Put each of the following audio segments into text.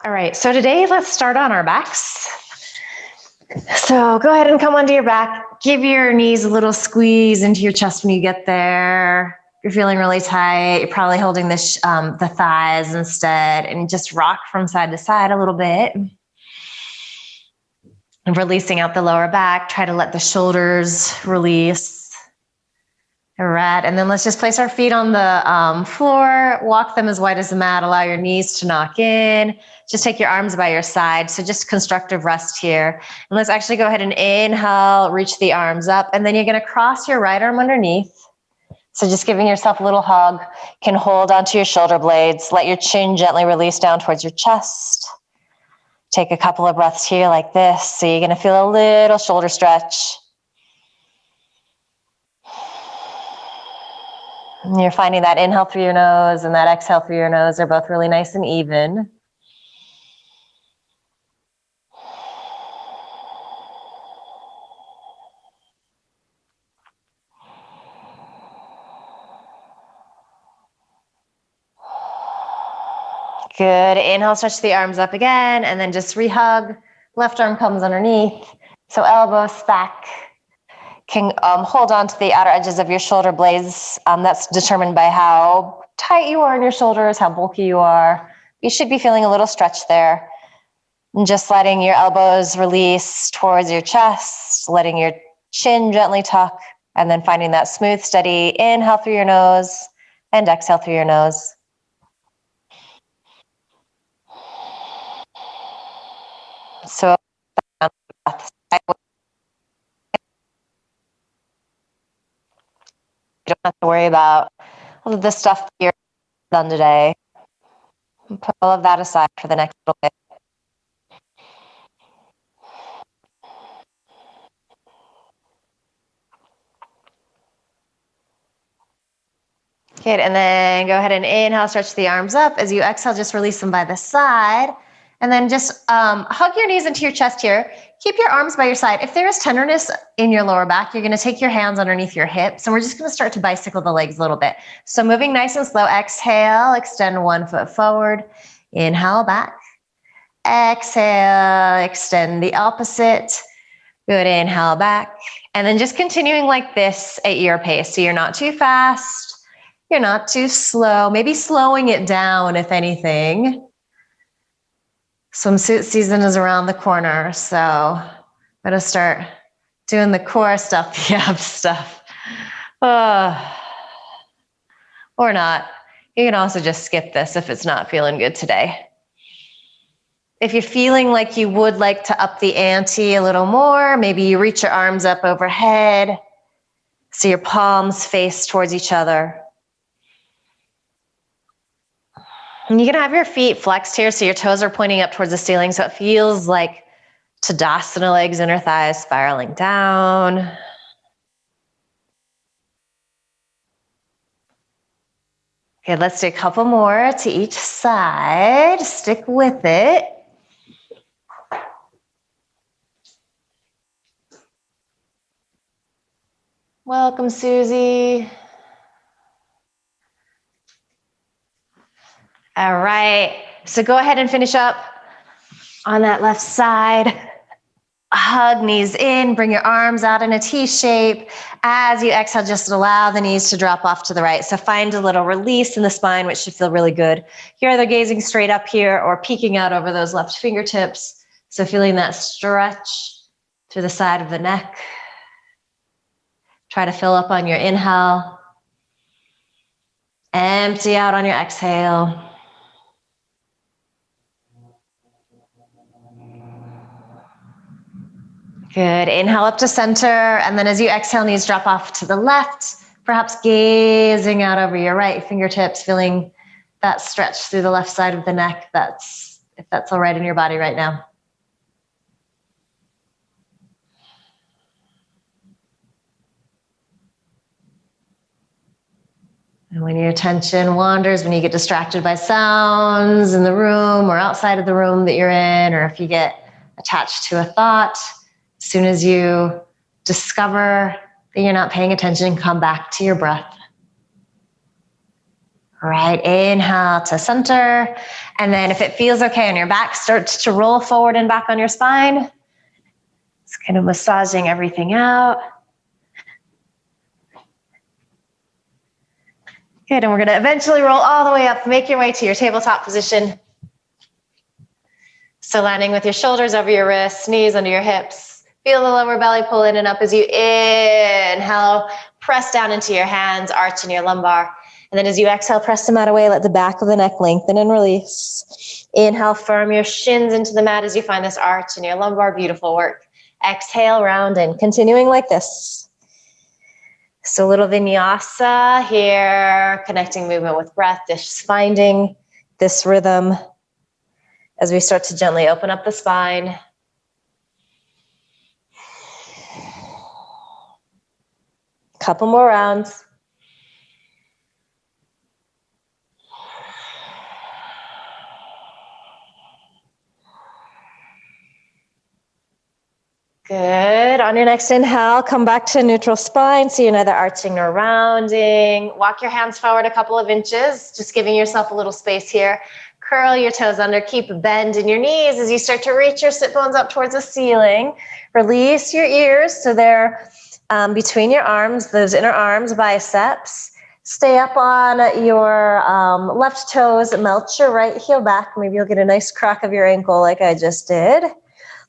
All right, so today let's start on our backs. So go ahead and come onto your back. Give your knees a little squeeze into your chest when you get there. If you're feeling really tight, you're probably holding the thighs instead, and just rock from side to side a little bit. And releasing out the lower back, try to let the shoulders release. All right, and then let's just place our feet on the floor, walk them as wide as the mat, allow your knees to knock in. Just take your arms by your side, so just constructive rest here. And let's actually go ahead and inhale, reach the arms up, and then you're gonna cross your right arm underneath. So just giving yourself a little hug, can hold onto your shoulder blades, let your chin gently release down towards your chest. Take a couple of breaths here like this, so you're gonna feel a little shoulder stretch. And you're finding that inhale through your nose and that exhale through your nose are both really nice and even. Good. Inhale, stretch the arms up again, and then just re-hug. Left arm comes underneath. So elbows back. Can hold on to the outer edges of your shoulder blades. That's determined by how tight you are in your shoulders, how bulky you are. You should be feeling a little stretch there. And just letting your elbows release towards your chest, letting your chin gently tuck, and then finding that smooth, steady inhale through your nose and exhale through your nose. So you don't have to worry about all of the stuff that you're done today. Put all of that aside for the next little bit. Good, and then go ahead and inhale, stretch the arms up. As you exhale, just release them by the side. And then just hug your knees into your chest here. Keep your arms by your side. If there is tenderness in your lower back, you're gonna take your hands underneath your hips, and we're just gonna start to bicycle the legs a little bit. So moving nice and slow, exhale, extend one foot forward. Inhale back. Exhale, extend the opposite. Good, inhale back. And then just continuing like this at your pace. So you're not too fast, you're not too slow, maybe slowing it down if anything. Swimsuit season is around the corner, so I'm gonna start doing the core stuff, the ab stuff. Or not. You can also just skip this if it's not feeling good today. If you're feeling like you would like to up the ante a little more, maybe you reach your arms up overhead, so your palms face towards each other. And you can have your feet flexed here so your toes are pointing up towards the ceiling, so it feels like Tadasana legs, inner thighs spiraling down. Okay, let's do a couple more to each side. Stick with it. Welcome, Susie. All right, so go ahead and finish up on that left side. Hug knees in, bring your arms out in a T shape. As you exhale, just allow the knees to drop off to the right. So find a little release in the spine, which should feel really good. You're either gazing straight up here or peeking out over those left fingertips. So feeling that stretch through the side of the neck. Try to fill up on your inhale. Empty out on your exhale. Good, inhale up to center, and then as you exhale, knees drop off to the left, perhaps gazing out over your right fingertips, feeling that stretch through the left side of the neck, if that's all right in your body right now. And when your attention wanders, when you get distracted by sounds in the room or outside of the room that you're in, or if you get attached to a thought, as soon as you discover that you're not paying attention, come back to your breath. Right, inhale to center. And then if it feels okay on your back, start to roll forward and back on your spine. It's kind of massaging everything out. Good, and we're gonna eventually roll all the way up, make your way to your tabletop position. So landing with your shoulders over your wrists, knees under your hips. Feel the lower belly pull in and up as you inhale, press down into your hands, arch in your lumbar. And then as you exhale, press the mat away, let the back of the neck lengthen and release. Inhale, firm your shins into the mat as you find this arch in your lumbar. Beautiful work. Exhale, round in, continuing like this. So a little vinyasa here, connecting movement with breath, just finding this rhythm as we start to gently open up the spine. Couple more rounds. Good. On your next inhale, come back to neutral spine. So you're neither arching nor rounding. Walk your hands forward a couple of inches, just giving yourself a little space here. Curl your toes under, keep a bend in your knees as you start to reach your sit bones up towards the ceiling. Release your ears so they're between your arms, those inner arms, biceps. Stay up on your left toes, melt your right heel back. Maybe you'll get a nice crack of your ankle like I just did.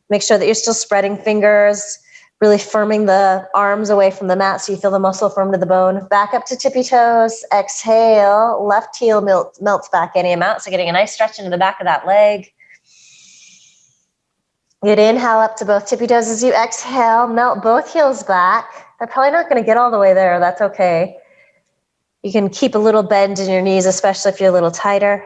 Make sure that you're still spreading fingers, really firming the arms away from the mat so you feel the muscle firm to the bone. Back up to tippy toes. Exhale. Left heel melts back any amount. So getting a nice stretch into the back of that leg. Good inhale up to both tippy toes as you exhale. Melt both heels back. They're probably not going to get all the way there. That's okay. You can keep a little bend in your knees, especially if you're a little tighter.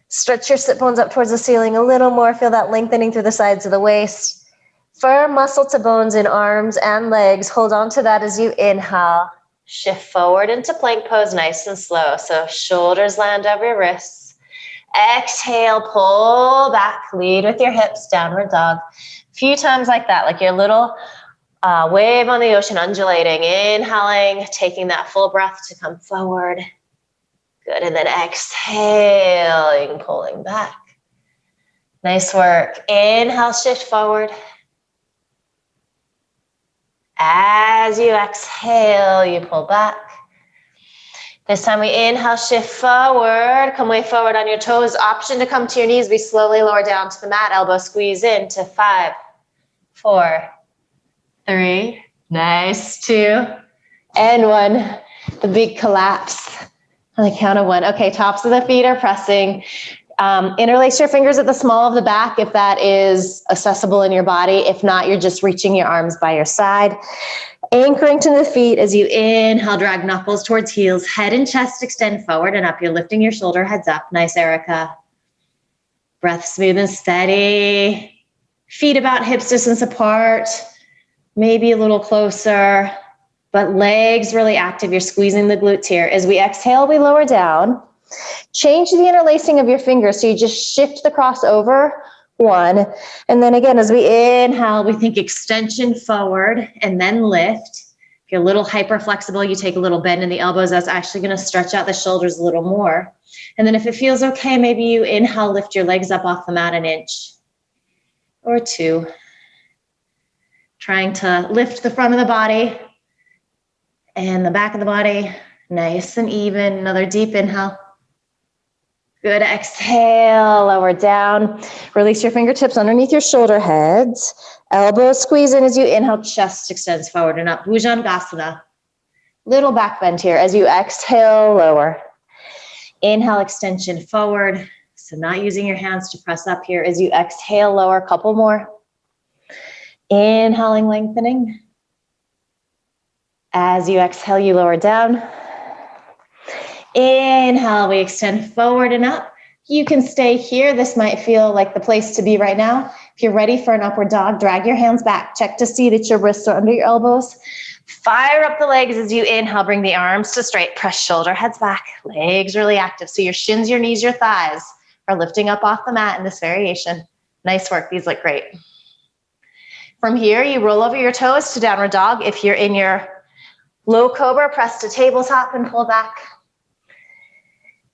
Stretch your sit bones up towards the ceiling a little more. Feel that lengthening through the sides of the waist. Firm muscle to bones in arms and legs. Hold on to that as you inhale. Shift forward into plank pose nice and slow. So shoulders land over your wrists. Exhale, pull back, lead with your hips, downward dog. A few times like that, like your little wave on the ocean, undulating. Inhaling, taking that full breath to come forward. Good, and then exhaling, pulling back. Nice work. Inhale, shift forward. As you exhale, you pull back. This time we inhale, shift forward. Come way forward on your toes. Option to come to your knees. We slowly lower down to the mat. Elbow squeeze in to 5, 4, 3. Nice. 2, and 1. The big collapse. On the count of 1. Okay, tops of the feet are pressing. Interlace your fingers at the small of the back if that is accessible in your body. If not, you're just reaching your arms by your side. Anchoring to the feet as you inhale, drag knuckles towards heels. Head and chest extend forward and up. You're lifting your shoulder heads up. Nice, Erica. Breath smooth and steady. Feet about hips distance apart. Maybe a little closer. But legs really active. You're squeezing the glutes here. As we exhale, we lower down. Change the interlacing of your fingers. So you just shift the crossover. 1. And then again, as we inhale, we think extension forward and then lift. If you're a little hyper flexible, you take a little bend in the elbows. That's actually going to stretch out the shoulders a little more. And then if it feels okay, maybe you inhale, lift your legs up off the mat an inch or 2. Trying to lift the front of the body and the back of the body, nice and even. Another deep inhale. Good, exhale, lower down. Release your fingertips underneath your shoulder heads. Elbows squeeze in as you inhale, chest extends forward and up. Bhujangasana. Little back bend here as you exhale, lower. Inhale, extension forward. So not using your hands to press up here. As you exhale, lower, couple more. Inhaling, lengthening. As you exhale, you lower down. Inhale, we extend forward and up. You can stay here. This might feel like the place to be right now. If you're ready for an upward dog, drag your hands back. Check to see that your wrists are under your elbows. Fire up the legs as you inhale. Bring the arms to straight. Press shoulder heads back. Legs really active. So your shins, your knees, your thighs are lifting up off the mat in this variation. Nice work. These look great. From here, you roll over your toes to downward dog. If you're in your low cobra, press to tabletop and pull back.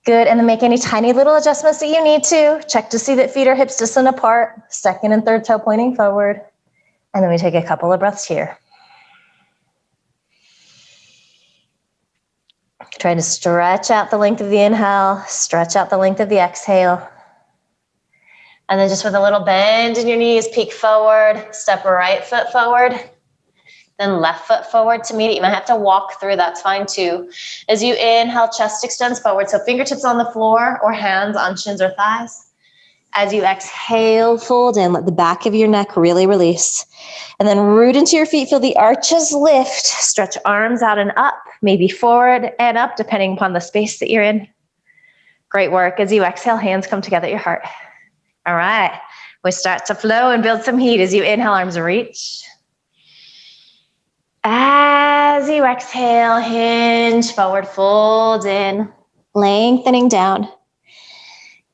Good, and then make any tiny little adjustments that you need to. Check to see that feet or hips distant apart, second and third toe pointing forward. And then we take a couple of breaths here. Try to stretch out the length of the inhale, stretch out the length of the exhale. And then just with a little bend in your knees, peek forward, step right foot forward. Then left foot forward to meet it. You might have to walk through, that's fine too. As you inhale, chest extends forward. So fingertips on the floor or hands on shins or thighs. As you exhale, fold in, let the back of your neck really release. And then root into your feet, feel the arches lift. Stretch arms out and up, maybe forward and up, depending upon the space that you're in. Great work. As you exhale, hands come together at your heart. All right, we start to flow and build some heat. As you inhale, arms reach. As you exhale, hinge forward, fold in, lengthening down.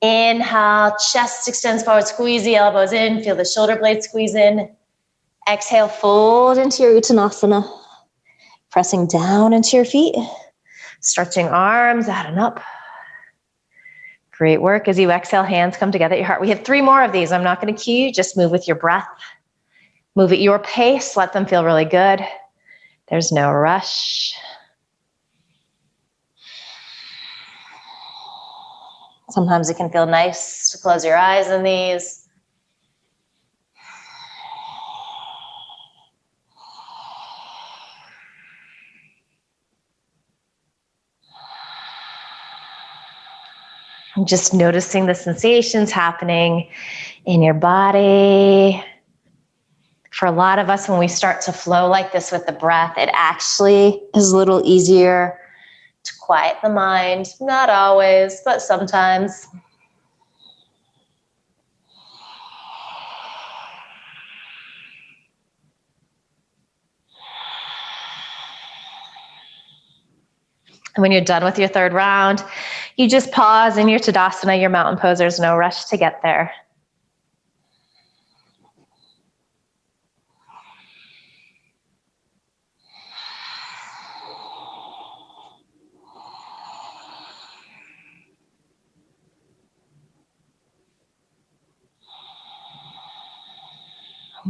Inhale, chest extends forward, squeeze the elbows in, feel the shoulder blades squeeze in. Exhale, fold into your Uttanasana, pressing down into your feet, stretching arms out and up. Great work. As you exhale, hands come together at your heart. We have 3 more of these. I'm not going to cue you, just move with your breath. Move at your pace, let them feel really good. There's no rush. Sometimes it can feel nice to close your eyes in these. I'm just noticing the sensations happening in your body. For a lot of us, when we start to flow like this with the breath, it actually is a little easier to quiet the mind. Not always, but sometimes. And when you're done with your 3rd round, you just pause in your Tadasana, your mountain pose. There's no rush to get there.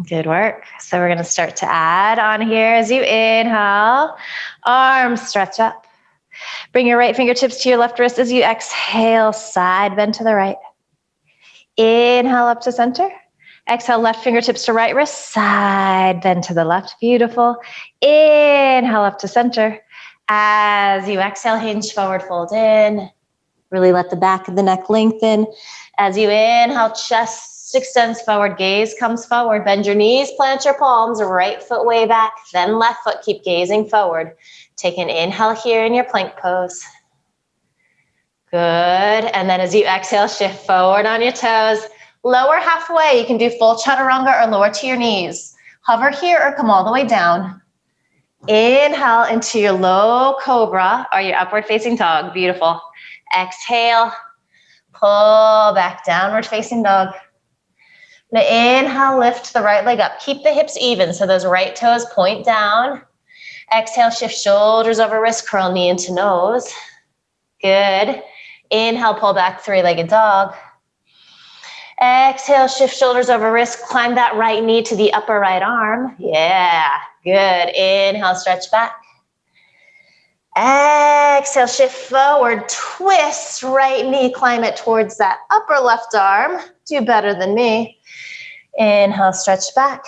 Good work. So we're going to start to add on here. As you inhale, arms stretch up. Bring your right fingertips to your left wrist. As you exhale, side bend to the right. Inhale up to center. Exhale, left fingertips to right wrist, side bend to the left. Beautiful. Inhale up to center. As you exhale, hinge forward, fold in. Really let the back of the neck lengthen. As you inhale, chest extends forward, gaze comes forward. Bend your knees, plant your palms, right foot way back, then left foot, keep gazing forward. Take an inhale here in your plank pose. Good, and then as you exhale, shift forward on your toes. Lower halfway, you can do full chaturanga or lower to your knees. Hover here or come all the way down. Inhale into your low cobra or your upward facing dog. Beautiful. Exhale, pull back, downward facing dog. Now inhale, lift the right leg up. Keep the hips even so those right toes point down. Exhale, shift shoulders over wrist, curl knee into nose. Good. Inhale, pull back, 3-legged dog. Exhale, shift shoulders over wrist, climb that right knee to the upper right arm. Yeah, good. Inhale, stretch back. Exhale, shift forward, twist right knee, climb it towards that upper left arm. Do better than me. Inhale, stretch back.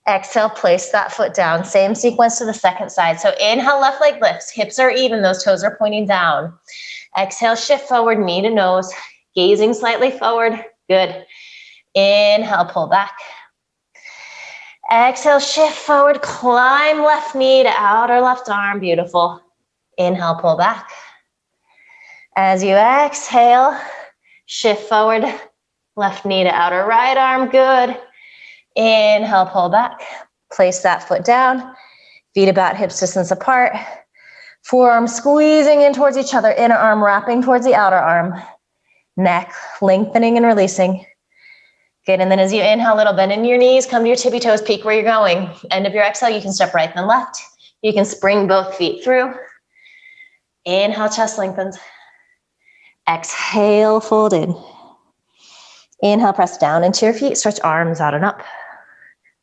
Exhale, place that foot down. Same sequence to the second side. So inhale, left leg lifts. Hips are even, those toes are pointing down. Exhale, shift forward, knee to nose. Gazing slightly forward. Good. Inhale, pull back. Exhale, shift forward, climb left knee to outer left arm. Beautiful. Inhale, pull back. As you exhale, shift forward, left knee to outer right arm. Good. Inhale, pull back. Place that foot down. Feet about hips distance apart. Forearms squeezing in towards each other. Inner arm wrapping towards the outer arm. Neck lengthening and releasing. Good, and then as you inhale, little bend in your knees, come to your tippy toes, peek where you're going. End of your exhale, you can step right then left. You can spring both feet through. Inhale, chest lengthens. Exhale, fold in. Inhale, press down into your feet, stretch arms out and up.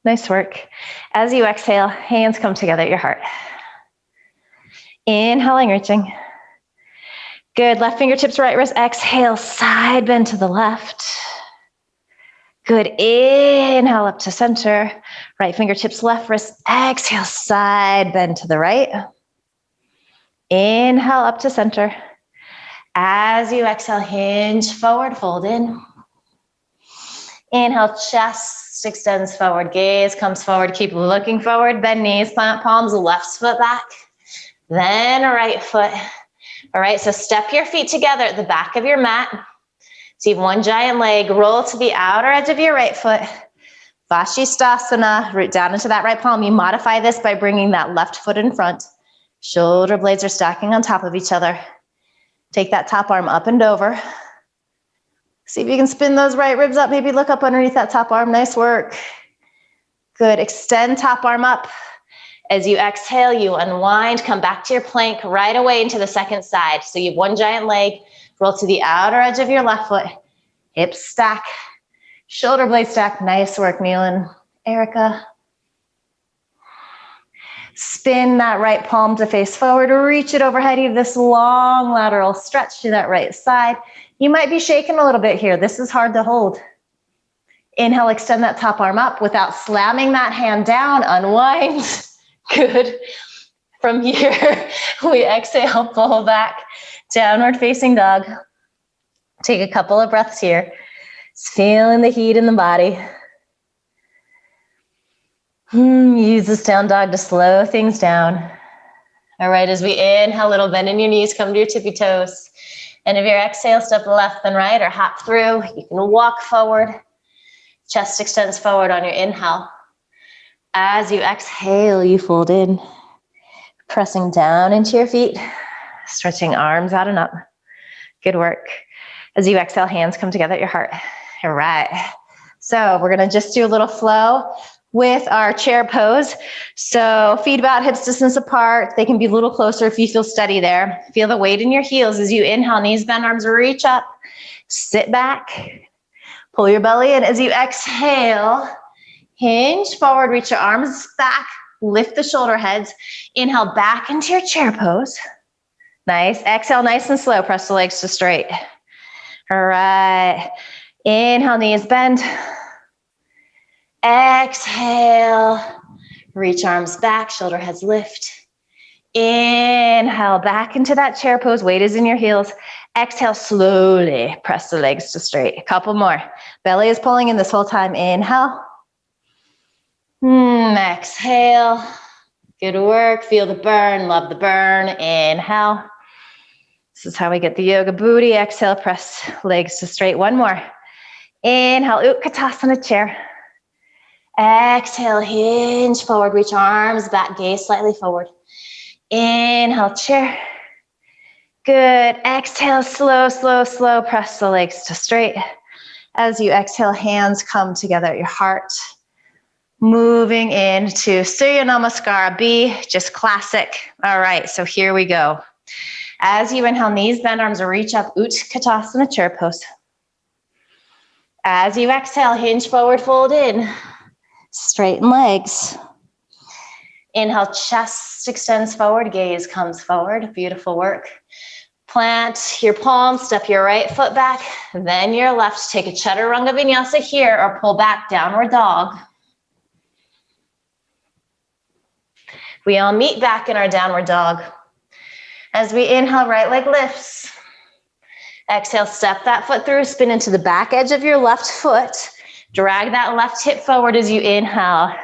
Nice work. As you exhale, hands come together at your heart. Inhaling, reaching. Good, left fingertips, right wrist, exhale, side bend to the left. Good, inhale up to center. Right fingertips, left wrist, exhale, side bend to the right. Inhale up to center. As you exhale, hinge forward, fold in. Inhale, chest extends forward, gaze comes forward, keep looking forward, bend knees, plant palms, left foot back, then right foot. All right, so step your feet together at the back of your mat. So you have one giant leg, roll to the outer edge of your right foot. Vashisthasana, root down into that right palm. You modify this by bringing that left foot in front. Shoulder blades are stacking on top of each other. Take that top arm up and over. See if you can spin those right ribs up. Maybe look up underneath that top arm. Nice work. Good. Extend top arm up. As you exhale, you unwind. Come back to your plank right away into the second side. So you have one giant leg. Roll to the outer edge of your left foot. Hips stack. Shoulder blade stack. Nice work, Neil and Erica. Spin that right palm to face forward. Reach it overhead. You have this long lateral stretch to that right side. You might be shaking a little bit here. This is hard to hold. Inhale, extend that top arm up without slamming that hand down. Unwind. Good. From here, we exhale, pull back, downward facing dog. Take a couple of breaths here. Just feeling the heat in the body. Use this down dog to slow things down. All right, as we inhale, little bend in your knees, come to your tippy toes. And if your exhale, step left and right or hop through. You can walk forward. Chest extends forward on your inhale. As you exhale, you fold in. Pressing down into your feet. Stretching arms out and up. Good work. As you exhale, hands come together at your heart. All right. So we're going to just do a little flow with our chair pose. So feet about hips distance apart. They can be a little closer if you feel steady there. Feel the weight in your heels as you inhale, knees bend, arms reach up. Sit back. Pull your belly in. As you exhale, hinge forward, reach your arms back. Lift the shoulder heads. Inhale back into your chair pose. Nice. Exhale nice and slow. Press the legs to straight. All right. Inhale, knees bend. Exhale, reach arms back, shoulder heads lift. Inhale, back into that chair pose, weight is in your heels. Exhale, slowly press the legs to straight. A couple more. Belly is pulling in this whole time. Inhale. Exhale. Good work. Feel the burn, love the burn. Inhale. This is how we get the yoga booty. Exhale, press legs to straight. One more. Inhale, Utkatasana chair. Exhale, hinge forward, reach arms back, gaze slightly forward. Inhale, chair. Good. Exhale, slow, slow, slow. Press the legs to straight. As you exhale, hands come together at your heart. Moving into Surya Namaskara B, just classic. All right, so here we go. As you inhale, knees bend, arms reach up, Utkatasana chair pose. As you exhale, hinge forward, fold in. Straighten legs. Inhale, chest extends forward, gaze comes forward. Beautiful work. Plant your palms, step your right foot back, then your left. Take a Chaturanga Vinyasa here or pull back, downward dog. We all meet back in our downward dog. As we inhale, right leg lifts. Exhale, step that foot through, spin into the back edge of your left foot. Drag that left hip forward as you inhale.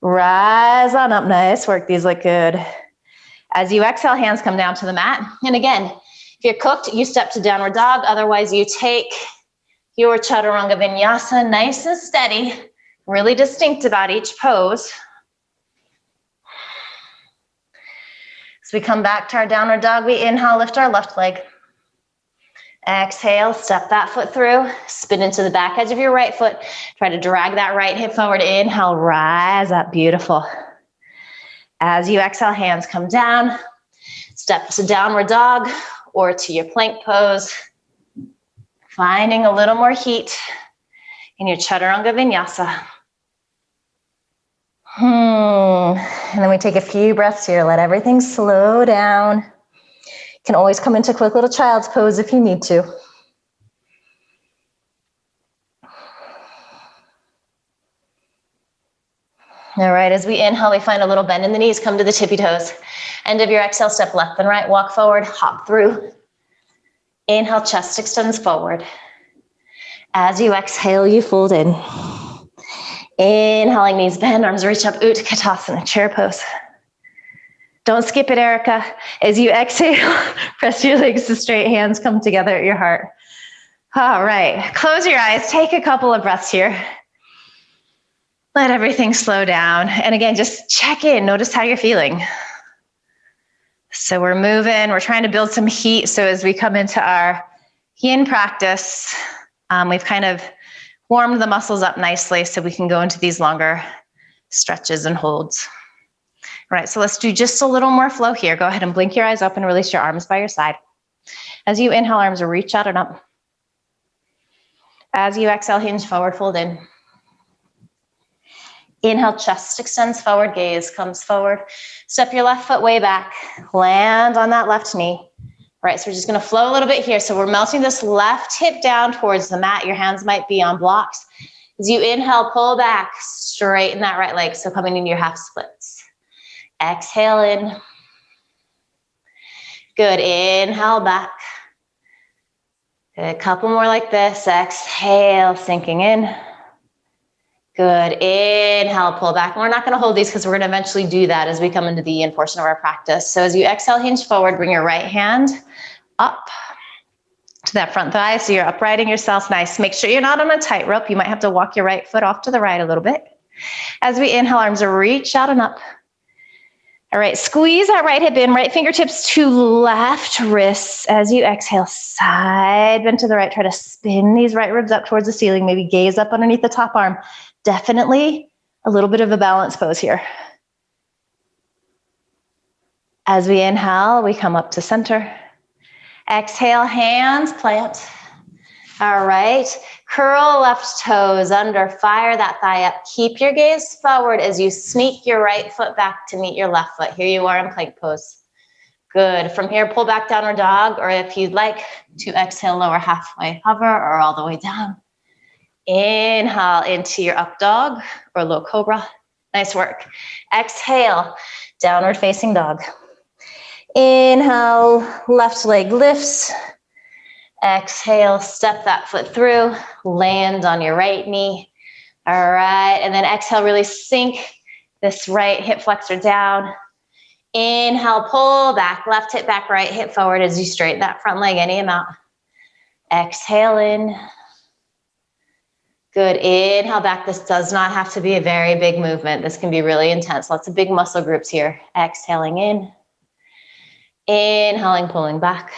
Rise on up. Nice work. These look good. As you exhale, hands come down to the mat. And again, if you're cooked, you step to downward dog. Otherwise, you take your Chaturanga Vinyasa nice and steady. Really distinct about each pose. As we come back to our downward dog, we inhale, lift our left leg. Exhale, step that foot through, spin into the back edge of your right foot. Try to drag that right hip forward. Inhale, rise up. Beautiful. As you exhale, hands come down. Step to downward dog or to your plank pose. Finding a little more heat in your Chaturanga Vinyasa. And then we take a few breaths here. Let everything slow down. You can always come into quick little child's pose if you need to. All right, as we inhale, we find a little bend in the knees, come to the tippy toes. End of your exhale, step left and right, walk forward, hop through. Inhale, chest extends forward. As you exhale, you fold in. Inhaling, knees bend, arms reach up, Utkatasana, chair pose. Don't skip it, Erica. As you exhale, press your legs to straight, hands come together at your heart. All right, close your eyes, take a couple of breaths here. Let everything slow down. And again, just check in, notice how you're feeling. So we're moving, we're trying to build some heat. So as we come into our yin practice, we've kind of warmed the muscles up nicely so we can go into these longer stretches and holds. All right, so let's do just a little more flow here. Go ahead and blink your eyes open, release your arms by your side. As you inhale, arms are reach out and up. As you exhale, hinge forward, fold in. Inhale, chest extends forward, gaze comes forward. Step your left foot way back, land on that left knee. All right, so we're just gonna flow a little bit here. So we're melting this left hip down towards the mat. Your hands might be on blocks. As you inhale, pull back, straighten that right leg. So coming into your half splits. Exhale in. Good, inhale back. Good, a couple more like this. Exhale, sinking in. Good, inhale, pull back. And we're not gonna hold these because we're gonna eventually do that as we come into the yin portion of our practice. So as you exhale, hinge forward, bring your right hand up to that front thigh. So you're uprighting yourself nice. Make sure you're not on a tightrope. You might have to walk your right foot off to the right a little bit. As we inhale, arms are reach out and up. All right, squeeze that right hip in, right fingertips to left wrists. As you exhale, side bend to the right. Try to spin these right ribs up towards the ceiling. Maybe gaze up underneath the top arm. Definitely a little bit of a balance pose here. As we inhale, we come up to center. Exhale, hands plant. All right, curl left toes under, fire that thigh up. Keep your gaze forward as you sneak your right foot back to meet your left foot. Here you are in plank pose. Good, from here, pull back downward dog, or if you'd like to exhale, lower halfway hover or all the way down. Inhale into your up dog or low cobra. Nice work. Exhale, downward facing dog. Inhale, left leg lifts. Exhale, step that foot through, land on your right knee. All right, and then exhale, really sink this right hip flexor down. Inhale, pull back, left hip back, right hip forward as you straighten that front leg any amount. Exhale in. Good, inhale back. This does not have to be a very big movement. This can be really intense. Lots of big muscle groups here. Exhaling in. Inhaling, pulling back.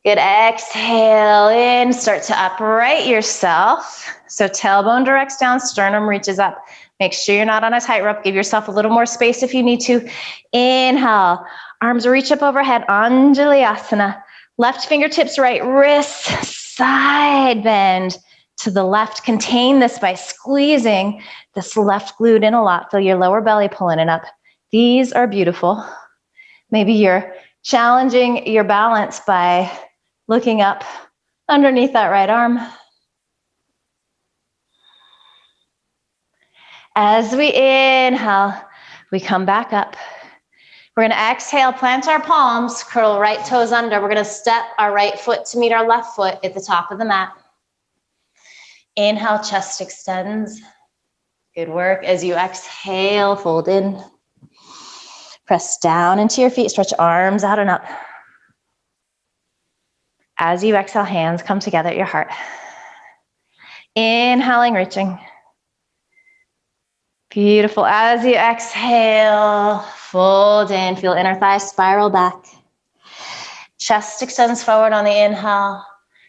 Good, exhale in. Start to upright yourself. So tailbone directs down, sternum reaches up. Make sure you're not on a tightrope. Give yourself a little more space if you need to. Inhale, arms reach up overhead, Anjalayasana. Left fingertips, right wrists, side bend. To the left, contain this by squeezing this left glute in a lot. Feel your lower belly pulling it up. These are beautiful. Maybe you're challenging your balance by looking up underneath that right arm. As we inhale, we come back up. We're gonna exhale, plant our palms, curl right toes under. We're gonna step our right foot to meet our left foot at the top of the mat. Inhale, chest extends. Good work. As you exhale, fold in. Press down into your feet, stretch arms out and up. As you exhale, hands come together at your heart. Inhaling, reaching. Beautiful. As you exhale, fold in. Feel inner thigh spiral back. Chest extends forward on the inhale.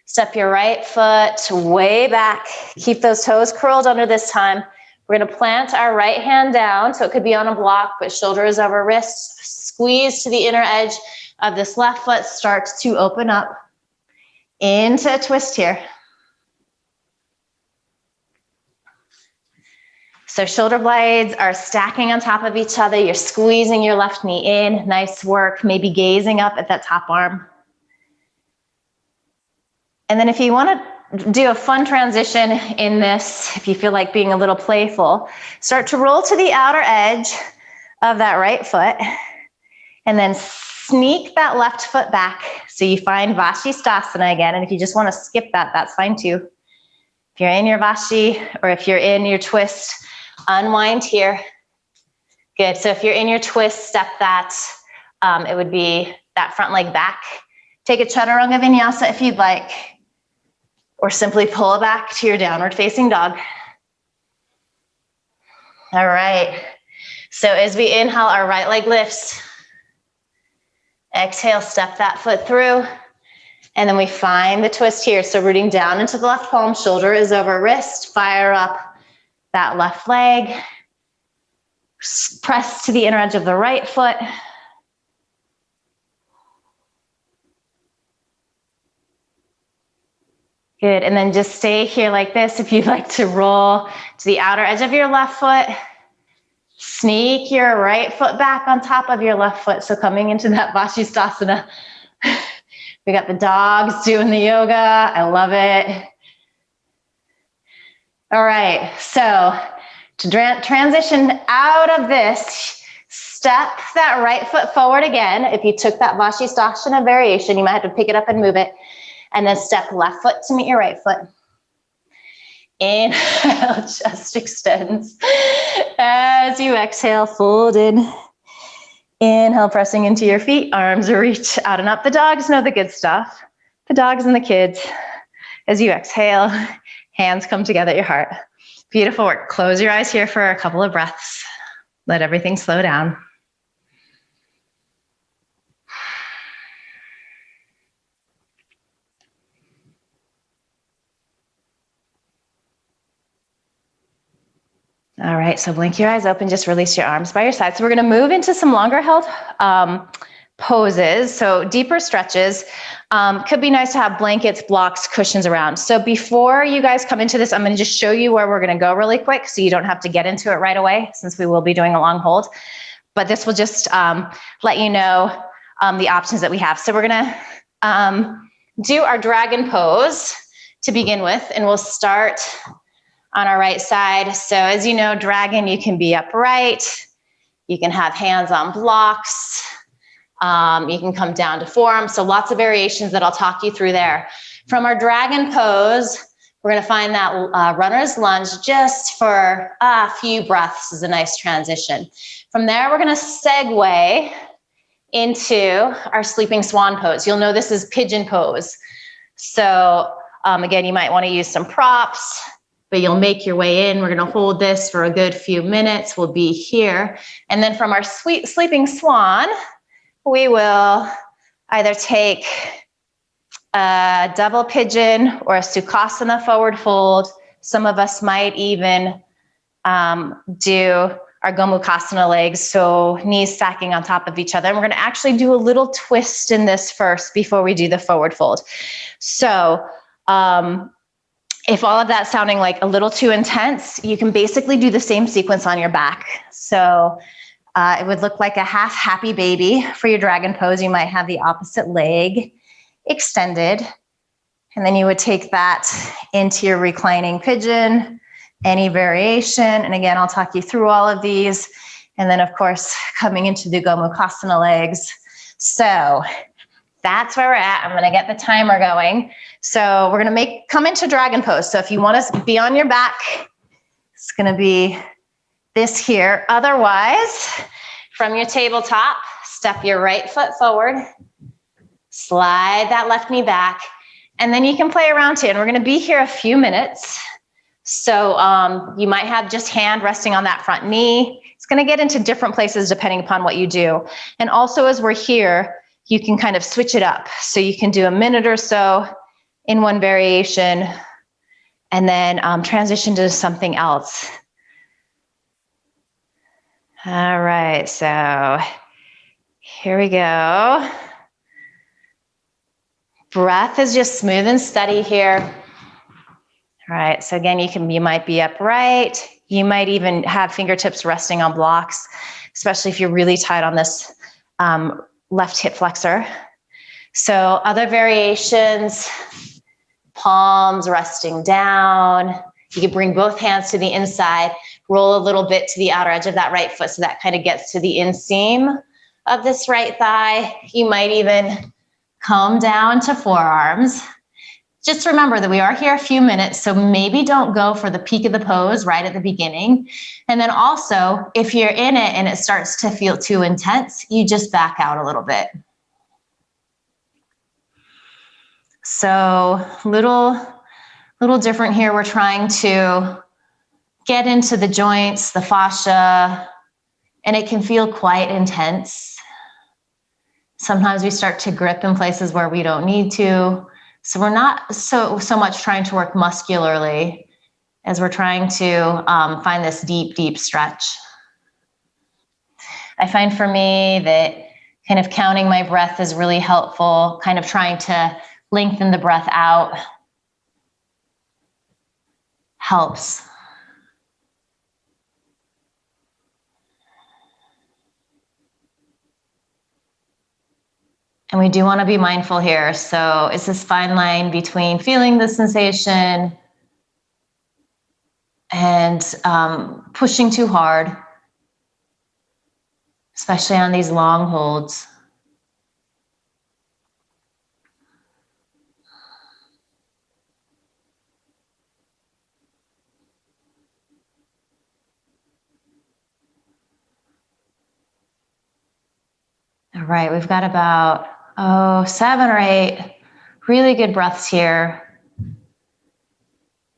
Step your right foot way back. Keep those toes curled under this time. We're gonna plant our right hand down, so it could be on a block, but shoulders over wrists. Squeeze to the inner edge of this left foot. Start to open up. Into a twist here. So shoulder blades are stacking on top of each other. You're squeezing your left knee in. Nice work. Maybe gazing up at that top arm. And then if you want to do a fun transition in this, if you feel like being a little playful, start to roll to the outer edge of that right foot and then sneak that left foot back so you find Vashisthasana again. And if you just want to skip that, that's fine too. If you're in your Vashi or if you're in your twist, unwind here. Good. So if you're in your twist, step that. It would be that front leg back. Take a Chaturanga Vinyasa if you'd like, or simply pull it back to your downward facing dog. All right. So as we inhale, our right leg lifts. Exhale, step that foot through. And then we find the twist here. So rooting down into the left palm, shoulder is over wrist. Fire up that left leg. Press to the inner edge of the right foot. Good, and then just stay here like this. If you'd like to roll to the outer edge of your left foot, sneak your right foot back on top of your left foot. So coming into that Vashisthasana. We got the dogs doing the yoga. I love it. All right, so to transition out of this, step that right foot forward again. If you took that Vashisthasana variation, you might have to pick it up and move it. And then step left foot to meet your right foot. Inhale, chest extends. As you exhale, fold in. Inhale, pressing into your feet, arms reach out and up. The dogs know the good stuff. The dogs and the kids. As you exhale, hands come together at your heart. Beautiful work. Close your eyes here for a couple of breaths. Let everything slow down. All right, so blink your eyes open, just release your arms by your side. So we're gonna move into some longer held poses. So deeper stretches. Could be nice to have blankets, blocks, cushions around. So before you guys come into this, I'm gonna just show you where we're gonna go really quick so you don't have to get into it right away since we will be doing a long hold. But this will just let you know the options that we have. So we're gonna do our dragon pose to begin with, and we'll start on our right side. So as you know, dragon, you can be upright. You can have hands on blocks. You can come down to forearm. So lots of variations that I'll talk you through there. From our dragon pose, we're gonna find that runner's lunge just for a few breaths is a nice transition. From there, we're gonna segue into our sleeping swan pose. You'll know this is pigeon pose. So again, you might wanna use some props, but you'll make your way in. We're gonna hold this for a good few minutes. We'll be here. And then from our sleeping swan, we will either take a double pigeon or a Sukhasana forward fold. Some of us might even do our Gomukhasana legs, so knees stacking on top of each other. And we're gonna actually do a little twist in this first before we do the forward fold. So, if all of that's sounding like a little too intense, you can basically do the same sequence on your back. So it would look like a half happy baby for your dragon pose. You might have the opposite leg extended. And then you would take that into your reclining pigeon, any variation. And again, I'll talk you through all of these. And then of course, coming into the Gomukhasana legs. So that's where we're at. I'm gonna get the timer going. So we're gonna come into dragon pose. So if you want to be on your back, it's gonna be this here. Otherwise, from your tabletop, step your right foot forward, slide that left knee back, and then you can play around here. And we're gonna be here a few minutes. So you might have just hand resting on that front knee. It's gonna get into different places depending upon what you do. And also as we're here, you can kind of switch it up. So you can do a minute or so in one variation and then transition to something else. All right, so here we go. Breath is just smooth and steady here. All right, so again, you might be upright. You might even have fingertips resting on blocks, especially if you're really tight on this left hip flexor. So other variations, palms resting down. You can bring both hands to the inside, roll a little bit to the outer edge of that right foot so that kind of gets to the inseam of this right thigh. You might even come down to forearms. Just remember that we are here a few minutes, so maybe don't go for the peak of the pose right at the beginning. And then also, if you're in it and it starts to feel too intense, you just back out a little bit. So little different here. We're trying to get into the joints, the fascia, and it can feel quite intense. Sometimes we start to grip in places where we don't need to. So we're not so much trying to work muscularly as we're trying to find this deep, deep stretch. I find for me that kind of counting my breath is really helpful, kind of trying to lengthen the breath out helps. And we do want to be mindful here. So it's this fine line between feeling the sensation and pushing too hard, especially on these long holds. All right, we've got about 7 or 8 really good breaths here.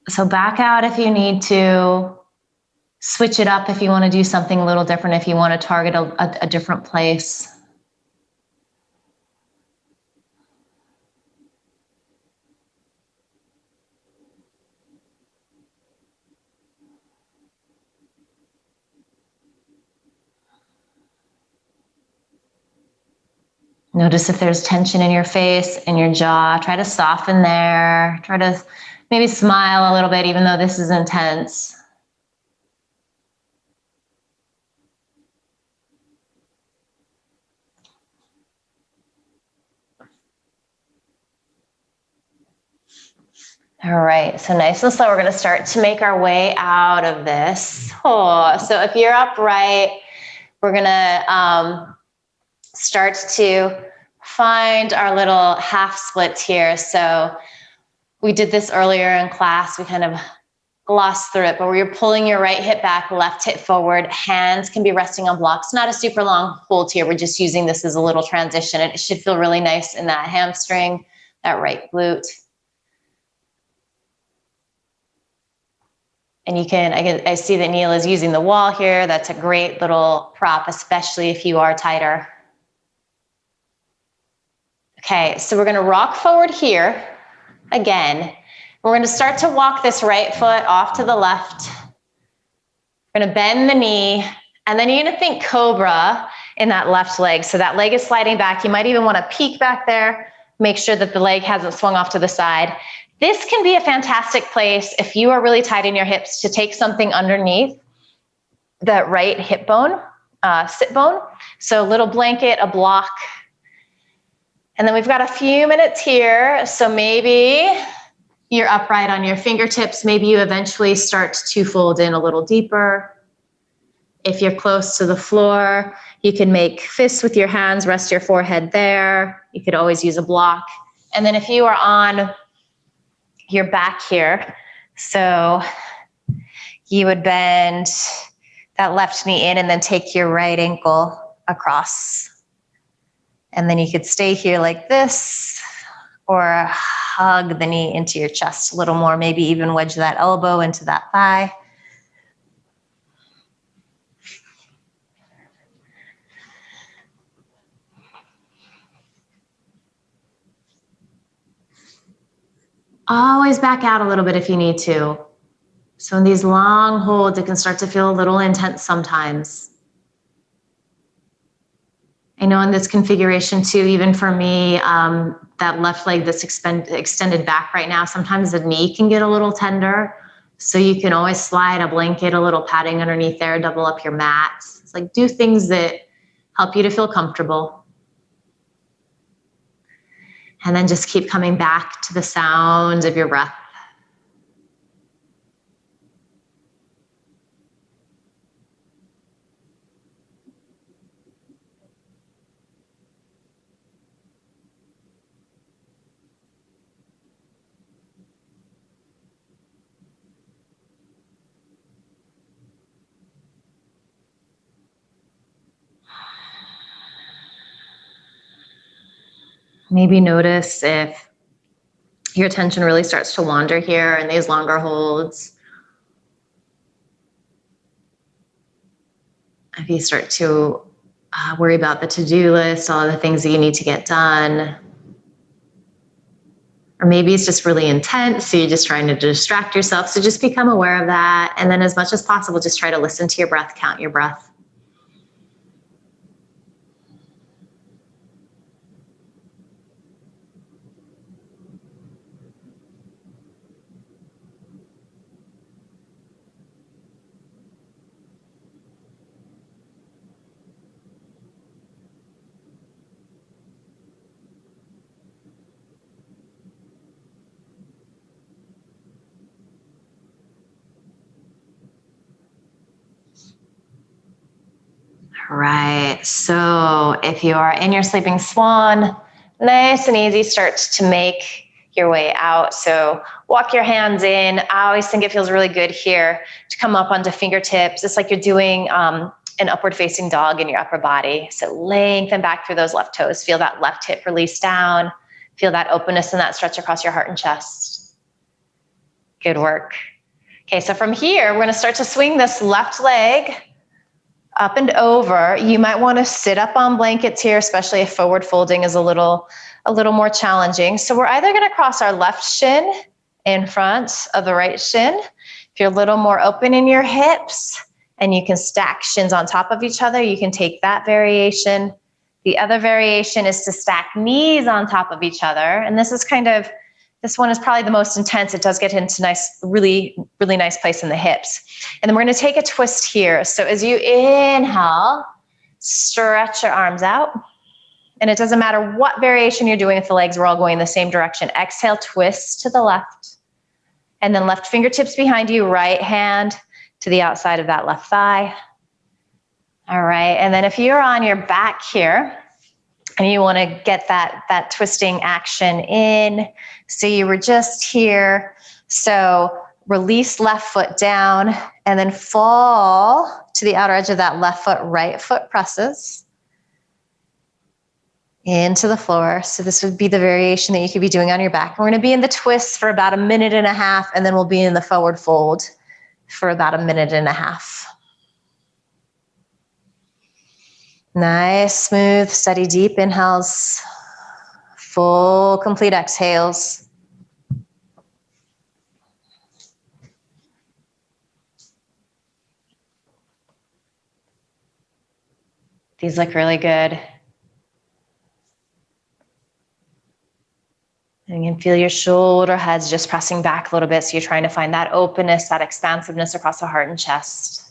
So back out if you need to. Switch it up if you want to do something a little different, if you want to target a different place. Notice if there's tension in your face and your jaw. Try to soften there. Try to maybe smile a little bit, even though this is intense. All right, so nice and slow, we're gonna start to make our way out of this. So if you're upright, we're gonna start to find our little half splits here. So we did this earlier in class, we kind of glossed through it, but where you're pulling your right hip back, left hip forward, hands can be resting on blocks. Not a super long hold here, we're just using this as a little transition, and it should feel really nice in that hamstring, that right glute. And you can, I see that Neil is using the wall here. That's a great little prop, especially if you are tighter. Okay, so we're gonna rock forward here again. We're gonna start to walk this right foot off to the left. We're gonna bend the knee, and then you're gonna think cobra in that left leg. So that leg is sliding back. You might even wanna peek back there, make sure that the leg hasn't swung off to the side. This can be a fantastic place if you are really tight in your hips to take something underneath that right hip bone, sit bone. So a little blanket, a block. And then we've got a few minutes here. So maybe you're upright on your fingertips. Maybe you eventually start to fold in a little deeper. If you're close to the floor, you can make fists with your hands, rest your forehead there. You could always use a block. And then if you are on your back here, so you would bend that left knee in and then take your right ankle across. And then you could stay here like this, or hug the knee into your chest a little more, maybe even wedge that elbow into that thigh. Always back out a little bit if you need to. So in these long holds, it can start to feel a little intense sometimes. I know in this configuration too, even for me, that left leg that's extended back right now, sometimes the knee can get a little tender. So you can always slide a blanket, a little padding underneath there, double up your mats. It's like do things that help you to feel comfortable. And then just keep coming back to the sound of your breath. Maybe notice if your attention really starts to wander here in these longer holds. If you start to worry about the to-do list, all the things that you need to get done. Or maybe it's just really intense, so you're just trying to distract yourself. So just become aware of that. And then as much as possible, just try to listen to your breath, count your breath. Right, so if you are in your sleeping swan, nice and easy, start to make your way out. So walk your hands in. I always think it feels really good here to come up onto fingertips. It's like you're doing an upward facing dog in your upper body. So lengthen back through those left toes. Feel that left hip release down. Feel that openness and that stretch across your heart and chest. Good work. Okay, so from here, we're gonna start to swing this left leg up and over. You might want to sit up on blankets here, especially if forward folding is a little more challenging. So we're either going to cross our left shin in front of the right shin. If you're a little more open in your hips and you can stack shins on top of each other, you can take that variation. The other variation is to stack knees on top of each other. And this one is probably the most intense. It does get into really nice place in the hips. And then we're going to take a twist here. So as you inhale, stretch your arms out. And it doesn't matter what variation you're doing with the legs, we're all going the same direction. Exhale, twist to the left. And then left fingertips behind you, right hand to the outside of that left thigh. All right, and then if you're on your back here, and you want to get that twisting action in. So you were just here. So release left foot down and then fall to the outer edge of that left foot, right foot presses into the floor. So this would be the variation that you could be doing on your back. We're going to be in the twist for about 1.5 minutes, and then we'll be in the forward fold for about 1.5 minutes. Nice, smooth, steady, deep inhales, full, complete exhales. These look really good. And you can feel your shoulder heads just pressing back a little bit. So you're trying to find that openness, that expansiveness across the heart and chest.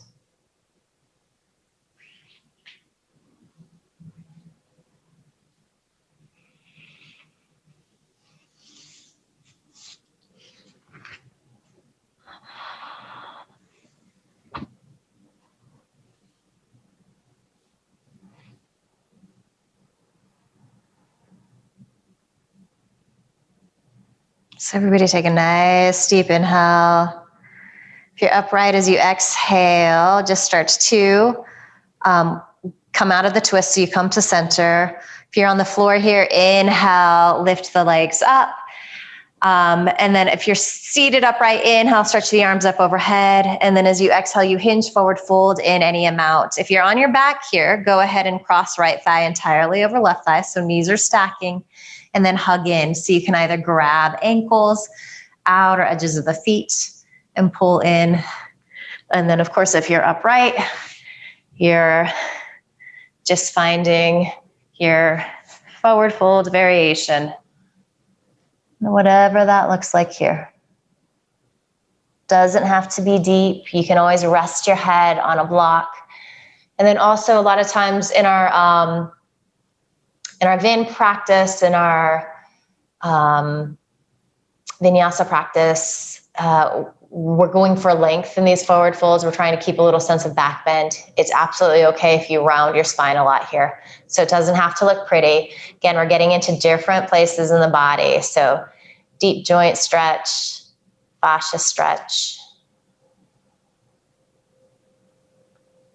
So everybody take a nice deep inhale. If you're upright as you exhale, just start to come out of the twist so you come to center. If you're on the floor here, inhale, lift the legs up. And then if you're seated upright, inhale, stretch the arms up overhead. And then as you exhale, you hinge forward, fold in any amount. If you're on your back here, go ahead and cross right thigh entirely over left thigh. So knees are stacking. And then hug in. So you can either grab ankles, outer edges of the feet, and pull in. And then of course, if you're upright, you're just finding your forward fold variation. Whatever that looks like here. Doesn't have to be deep. You can always rest your head on a block. And then also a lot of times in our Vin practice, in our vinyasa practice, we're going for length in these forward folds. We're trying to keep a little sense of back bend. It's absolutely okay if you round your spine a lot here. So it doesn't have to look pretty. Again, we're getting into different places in the body. So deep joint stretch, fascia stretch.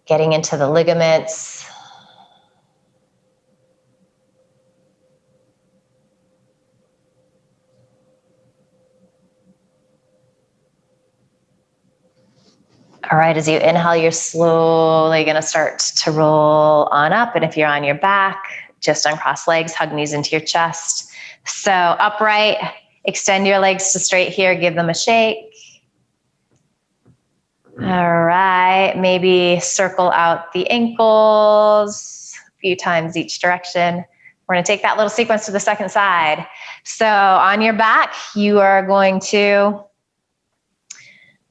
Getting into the ligaments. All right, as you inhale, you're slowly gonna start to roll on up. And if you're on your back, just uncross legs, hug knees into your chest. So upright, extend your legs to straight here, give them a shake. All right, maybe circle out the ankles a few times each direction. We're gonna take that little sequence to the second side. So on your back, you are going to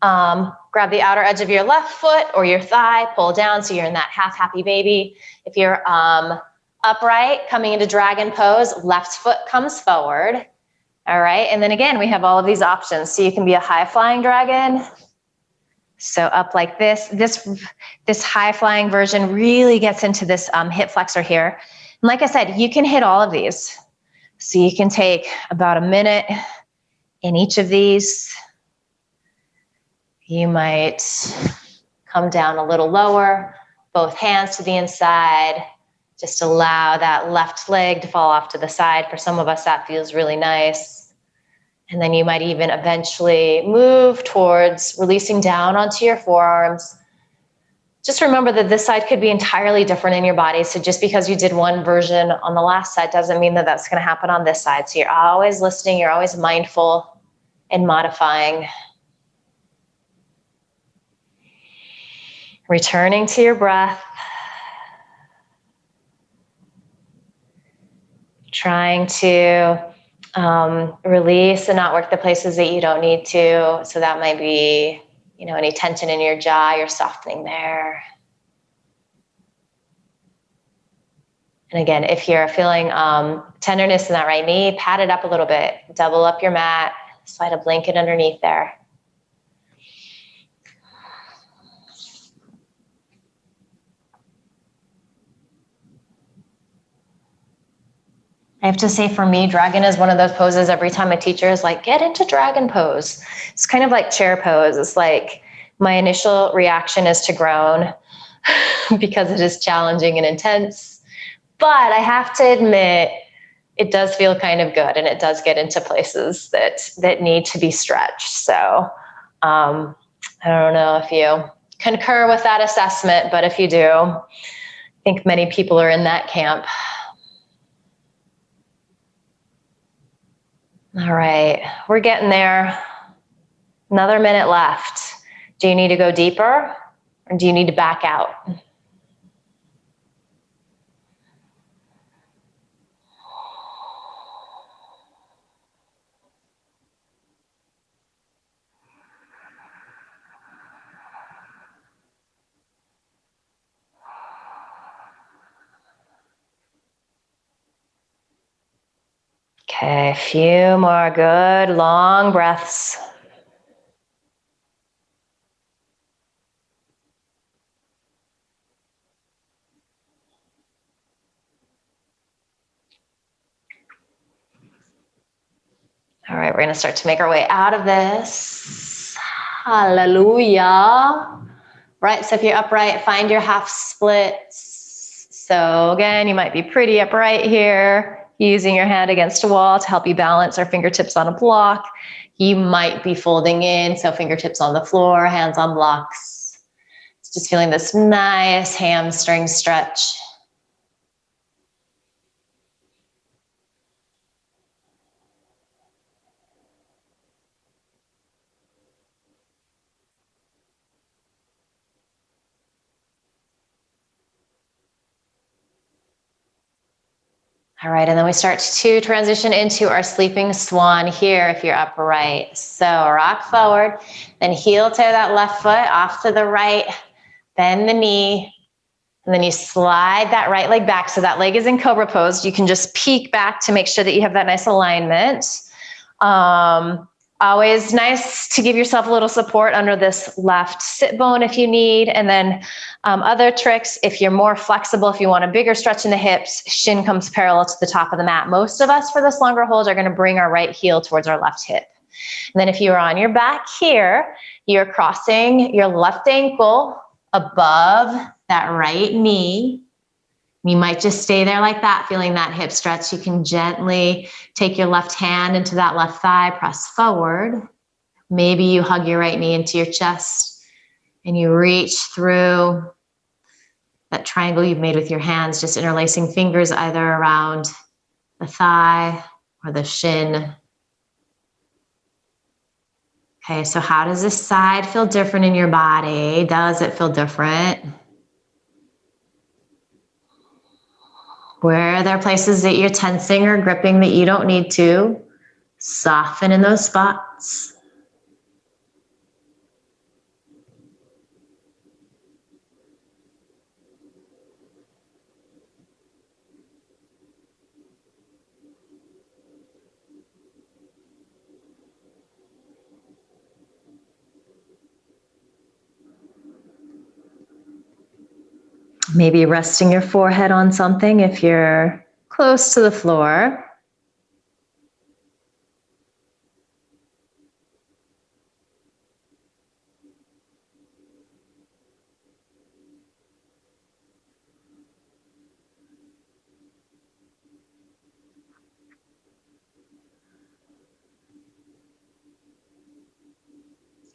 grab the outer edge of your left foot or your thigh, pull down so you're in that half happy baby. If you're upright, coming into dragon pose, left foot comes forward. All right, and then again, we have all of these options. So you can be a high flying dragon. So up like this. This high flying version really gets into this hip flexor here. And like I said, you can hit all of these. So you can take about a minute in each of these. You might come down a little lower, both hands to the inside. Just allow that left leg to fall off to the side. For some of us, that feels really nice. And then you might even eventually move towards releasing down onto your forearms. Just remember that this side could be entirely different in your body. So just because you did one version on the last side doesn't mean that that's going to happen on this side. So you're always listening, you're always mindful and modifying. Returning to your breath. Trying to release and not work the places that you don't need to. So that might be, any tension in your jaw, you're softening there. And again, if you're feeling tenderness in that right knee, pat it up a little bit. Double up your mat, slide a blanket underneath there. I have to say, for me, dragon is one of those poses every time a teacher is like, get into dragon pose. It's kind of like chair pose. It's like my initial reaction is to groan because it is challenging and intense. But I have to admit, it does feel kind of good, and it does get into places that need to be stretched. So I don't know if you concur with that assessment, but if you do, I think many people are in that camp. All right, we're getting there. Another minute left. Do you need to go deeper, or do you need to back out? Okay, a few more good long breaths. All right, we're going to start to make our way out of this. Hallelujah. Right, so if you're upright, find your half splits. So again, you might be pretty upright here, using your hand against a wall to help you balance, or fingertips on a block. You might be folding in, so fingertips on the floor, hands on blocks. It's just feeling this nice hamstring stretch. All right, and then we start to transition into our sleeping swan here if you're upright. So rock forward, then heel toe that left foot off to the right, bend the knee, and then you slide that right leg back. So that leg is in cobra pose. You can just peek back to make sure that you have that nice alignment. Always nice to give yourself a little support under this left sit bone if you need. And then other tricks, if you're more flexible, if you want a bigger stretch in the hips, shin comes parallel to the top of the mat. Most of us for this longer hold are going to bring our right heel towards our left hip. And then if you are on your back here, you're crossing your left ankle above that right knee. You might just stay there like that, feeling that hip stretch. You can gently take your left hand into that left thigh, press forward. Maybe you hug your right knee into your chest and you reach through that triangle you've made with your hands, just interlacing fingers either around the thigh or the shin. Okay, so how does this side feel different in your body? Does it feel different? Where are there places that you're tensing or gripping that you don't need to? Soften in those spots. Maybe resting your forehead on something if you're close to the floor.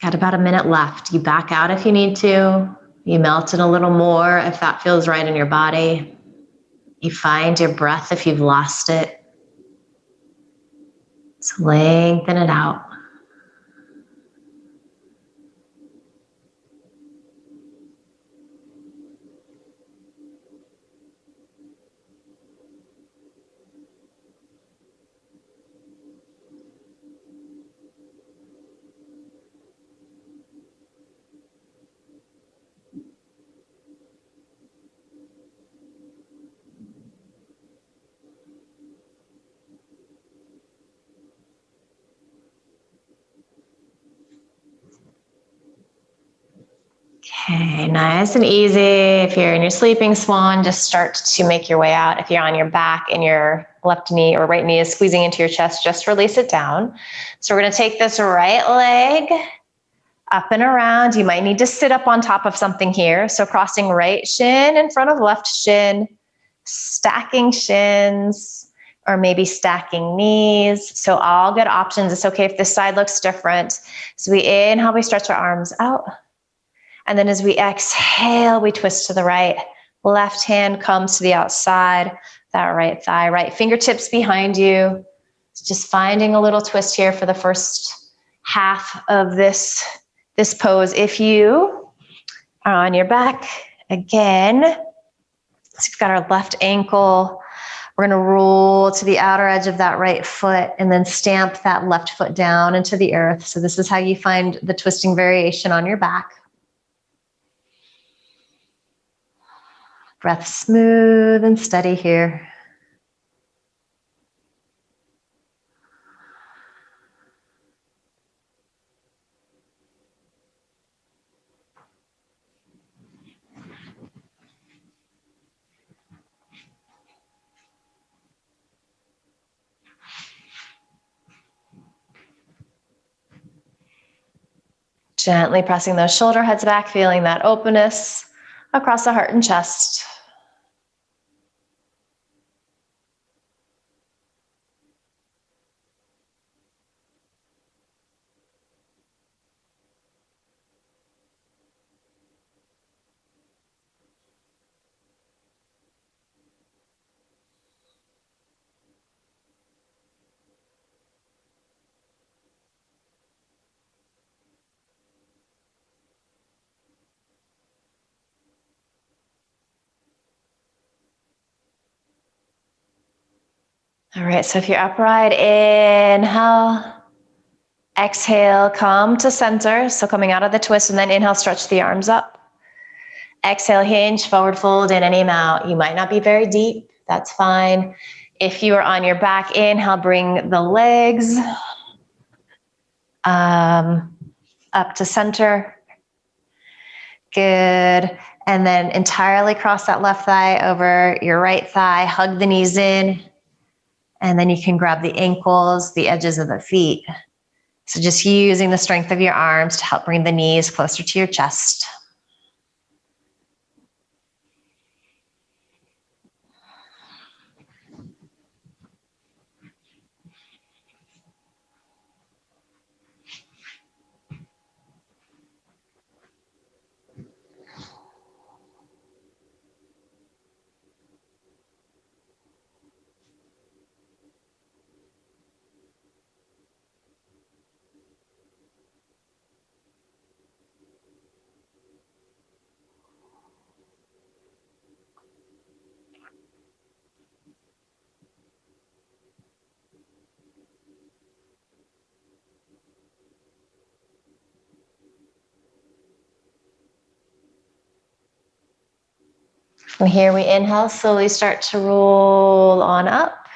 Got about a minute left. You back out if you need to. You melt it a little more if that feels right in your body. You find your breath if you've lost it. Just lengthen it out. Okay, nice and easy. If you're in your sleeping swan, just start to make your way out. If you're on your back and your left knee or right knee is squeezing into your chest, just release it down. So we're going to take this right leg up and around. You might need to sit up on top of something here. So crossing right shin in front of left shin, stacking shins, or maybe stacking knees. So all good options. It's okay if this side looks different. So we inhale, we stretch our arms out. And then as we exhale, we twist to the right. Left hand comes to the outside, that right thigh, right fingertips behind you. Just finding a little twist here for the first half of this pose. If you are on your back, again, so we've got our left ankle. We're going to roll to the outer edge of that right foot and then stamp that left foot down into the earth. So this is how you find the twisting variation on your back. Breath smooth and steady here. Gently pressing those shoulder heads back, feeling that openness across the heart and chest. All right, so if you're upright, inhale. Exhale, come to center. So coming out of the twist, and then inhale, stretch the arms up. Exhale, hinge, forward fold in and aim out. You might not be very deep. That's fine. If you are on your back, inhale, bring the legs up to center. Good. And then entirely cross that left thigh over your right thigh. Hug the knees in. And then you can grab the ankles, the edges of the feet. So just using the strength of your arms to help bring the knees closer to your chest. From here, we inhale, slowly start to roll on up.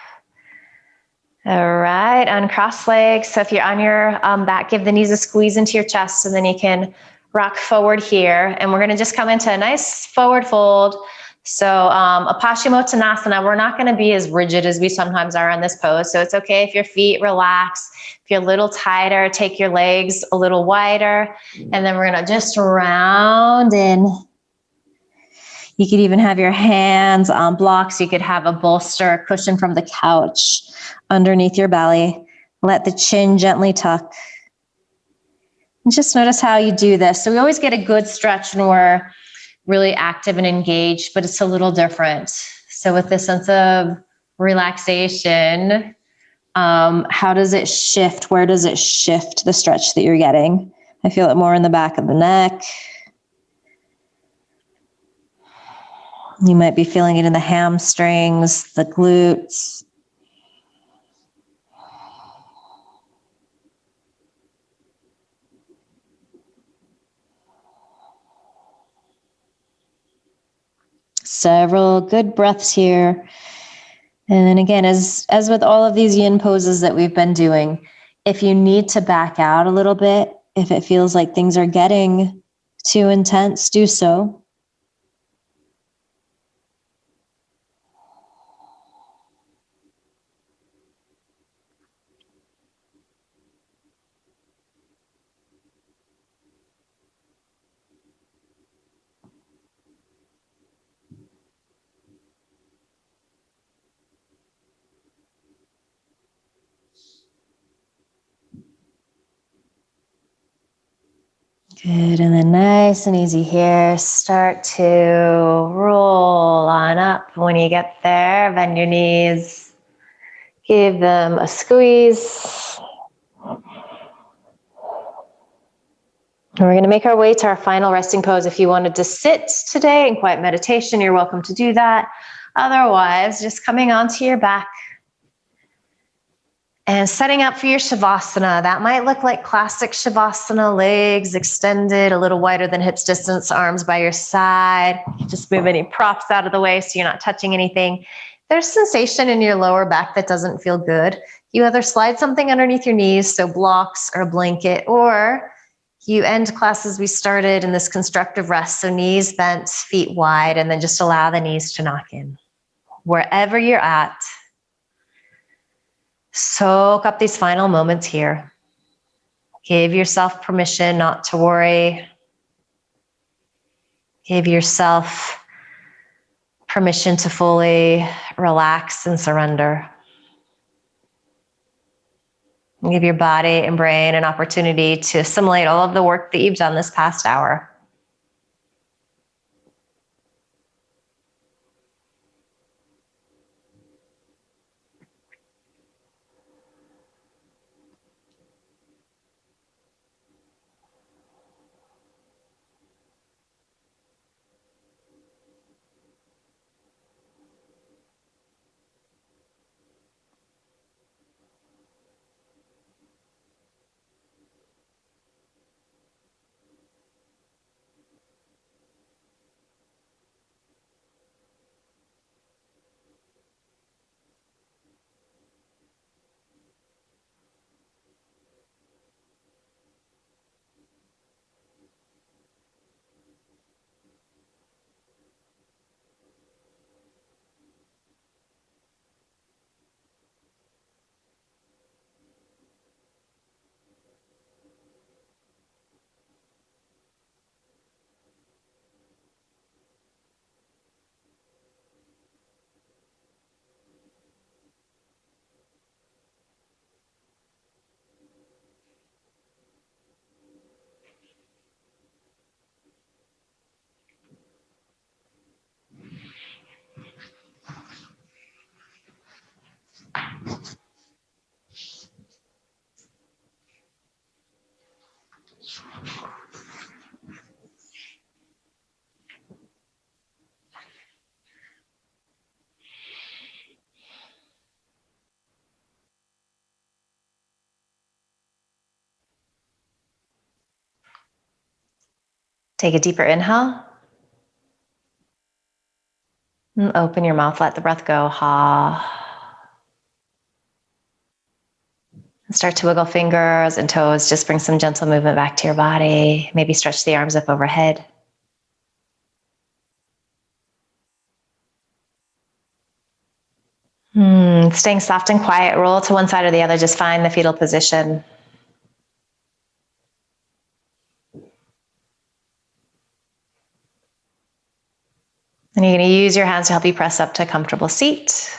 All right, uncross legs. So if you're on your back, give the knees a squeeze into your chest, and then you can rock forward here. And we're gonna just come into a nice forward fold. So a Paschimottanasana, we're not gonna be as rigid as we sometimes are on this pose. So it's okay if your feet relax. If you're a little tighter, take your legs a little wider. And then we're gonna just round in. You could even have your hands on blocks. You could have a bolster, a cushion from the couch underneath your belly. Let the chin gently tuck. And just notice how you do this. So we always get a good stretch when we're really active and engaged, but it's a little different. So with this sense of relaxation, how does it shift? Where does it shift the stretch that you're getting? I feel it more in the back of the neck. You might be feeling it in the hamstrings, the glutes. Several good breaths here. And then again, as with all of these yin poses that we've been doing, if you need to back out a little bit, if it feels like things are getting too intense, do so. Good, and then nice and easy here. Start to roll on up. When you get there, bend your knees. Give them a squeeze. And we're going to make our way to our final resting pose. If you wanted to sit today in quiet meditation, you're welcome to do that. Otherwise, just coming onto your back and setting up for your Shavasana. That might look like classic Shavasana, legs extended, a little wider than hips distance, arms by your side. Just move any props out of the way so you're not touching anything. There's sensation in your lower back that doesn't feel good. You either slide something underneath your knees, so blocks or a blanket, or you end class as we started in this constructive rest, so knees bent, feet wide, and then just allow the knees to knock in. Wherever you're at, soak up these final moments here. Give yourself permission not to worry. Give yourself permission to fully relax and surrender. Give your body and brain an opportunity to assimilate all of the work that you've done this past hour. Take a deeper inhale. And open your mouth, let the breath go. Ha. And start to wiggle fingers and toes. Just bring some gentle movement back to your body. Maybe stretch the arms up overhead. Staying soft and quiet. Roll to one side or the other. Just find the fetal position. And you're going to use your hands to help you press up to a comfortable seat.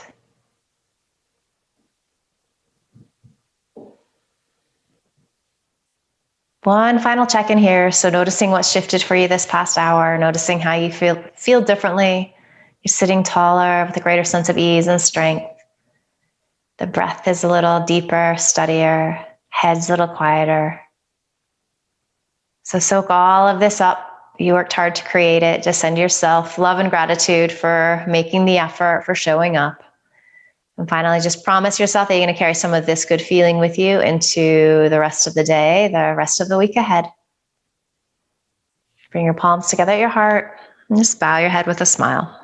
One final check-in here. So noticing what shifted for you this past hour, noticing how you feel differently. You're sitting taller with a greater sense of ease and strength. The breath is a little deeper, steadier, head's a little quieter. So soak all of this up. You worked hard to create it. Just send yourself love and gratitude for making the effort, for showing up. And finally, just promise yourself that you're going to carry some of this good feeling with you into the rest of the day, the rest of the week ahead. Bring your palms together at your heart and just bow your head with a smile.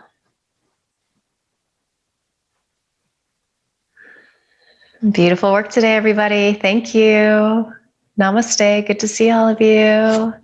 Beautiful work today, everybody. Thank you. Namaste. Good to see all of you.